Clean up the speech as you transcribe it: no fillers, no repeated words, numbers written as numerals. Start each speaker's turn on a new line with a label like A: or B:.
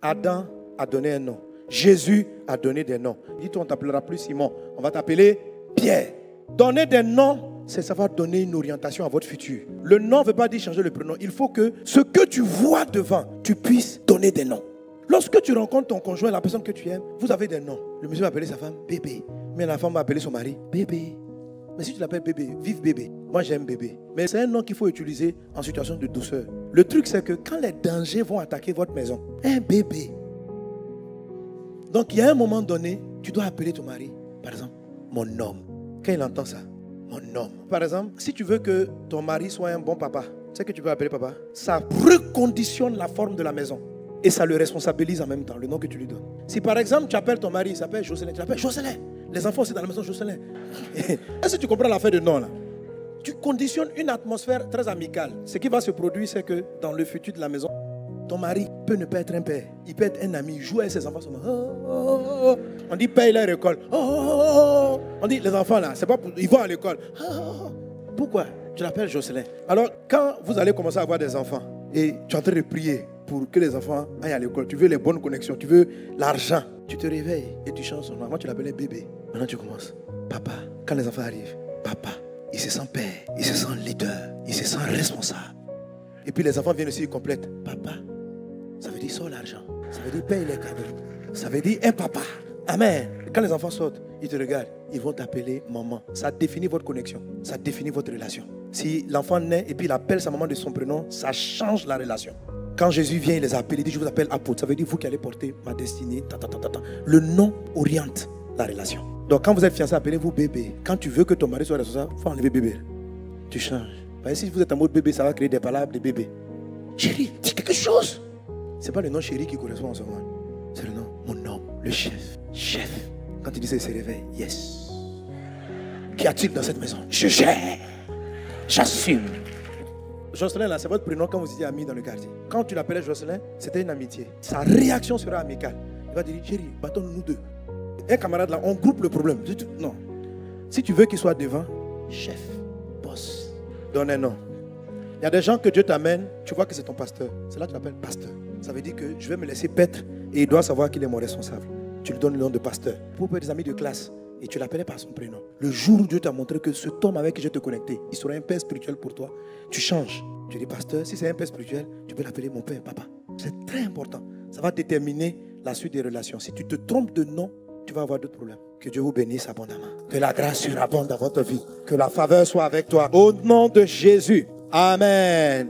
A: Adam a donné un nom. Jésus a donné des noms. Dis-toi, on ne t'appellera plus Simon. On va t'appeler Pierre. Donner des noms, c'est savoir donner une orientation à votre futur. Le nom ne veut pas dire changer le prénom. Il faut que ce que tu vois devant, tu puisses donner des noms. Lorsque tu rencontres ton conjoint, la personne que tu aimes, vous avez des noms. Le monsieur va appeler sa femme bébé. Mais la femme va appeler son mari bébé. Mais si tu l'appelles bébé, vive bébé. Moi j'aime bébé. Mais c'est un nom qu'il faut utiliser en situation de douceur. Le truc c'est que quand les dangers vont attaquer votre maison, un bébé. Donc il y a un moment donné, tu dois appeler ton mari, par exemple, mon homme. Quand il entend ça, mon homme. Par exemple, si tu veux que ton mari soit un bon papa, tu sais que tu peux appeler papa. Ça reconditionne la forme de la maison. Et ça le responsabilise en même temps, le nom que tu lui donnes. Si par exemple tu appelles ton mari, il s'appelle Jocelyn, tu l'appelles Jocelyn. Les enfants aussi dans la maison Jocelyn. Est-ce que tu comprends l'affaire de nom là? Tu conditionnes une atmosphère très amicale. Ce qui va se produire, c'est que dans le futur de la maison, ton mari peut ne pas être un père. Il peut être un ami, jouer avec ses enfants. On dit paye leur école. On dit les enfants là, c'est pas pour... ils vont à l'école. Pourquoi? Tu l'appelles Jocelyn. Alors quand vous allez commencer à avoir des enfants et tu es en train de prier pour que les enfants aillent à l'école, tu veux les bonnes connexions, tu veux l'argent, tu te réveilles et tu changes son nom. Avant tu l'appelais bébé. Maintenant tu commences. Papa. Quand les enfants arrivent, papa. Il se sent père, il se sent leader, il se sent responsable. Et puis les enfants viennent aussi, ils complètent. Papa, ça veut dire sort l'argent. Ça veut dire paye les cadeaux. Ça veut dire un papa. Amen. Quand les enfants sortent, ils te regardent. Ils vont t'appeler maman. Ça définit votre connexion. Ça définit votre relation. Si l'enfant naît et puis il appelle sa maman de son prénom, ça change la relation. Quand Jésus vient, il les appelle. Il dit, je vous appelle apôtre. Ça veut dire vous qui allez porter ma destinée. Le nom oriente la relation. Donc quand vous êtes fiancé, appelez-vous bébé. Quand tu veux que ton mari soit responsable, il faut enlever bébé. Tu changes. Parce que si vous êtes en mode bébé, ça va créer des palabres de bébé. Chérie, dis quelque chose. Ce n'est pas le nom chérie qui correspond en ce moment. C'est le nom, mon homme, le chef. Chef. Quand il dit ça, il se réveille. Yes. Qu'y a-t-il dans cette maison? Je gère. J'assume. Jocelyn, là, c'est votre prénom quand vous étiez amis dans le quartier. Quand tu l'appelais Jocelyn, c'était une amitié. Sa réaction sera amicale. Il va te dire, chérie, battons-nous deux. Un camarade là, on groupe le problème. Non. Si tu veux qu'il soit devant, chef, boss, donne un nom. Il y a des gens que Dieu t'amène, tu vois que c'est ton pasteur. C'est là que tu l'appelles pasteur. Ça veut dire que je vais me laisser paître et il doit savoir qu'il est mon responsable. Tu lui donnes le nom de pasteur. Pour des amis de classe et tu l'appelais par son prénom. Le jour où Dieu t'a montré que cet homme avec qui je te connecté, il sera un père spirituel pour toi, tu changes. Tu dis pasteur, si c'est un père spirituel, tu peux l'appeler mon père, papa. C'est très important. Ça va déterminer la suite des relations. Si tu te trompes de nom, tu vas avoir d'autres problèmes. Que Dieu vous bénisse abondamment. Que la grâce surabonde dans votre vie. Que la faveur soit avec toi. Au nom de Jésus. Amen.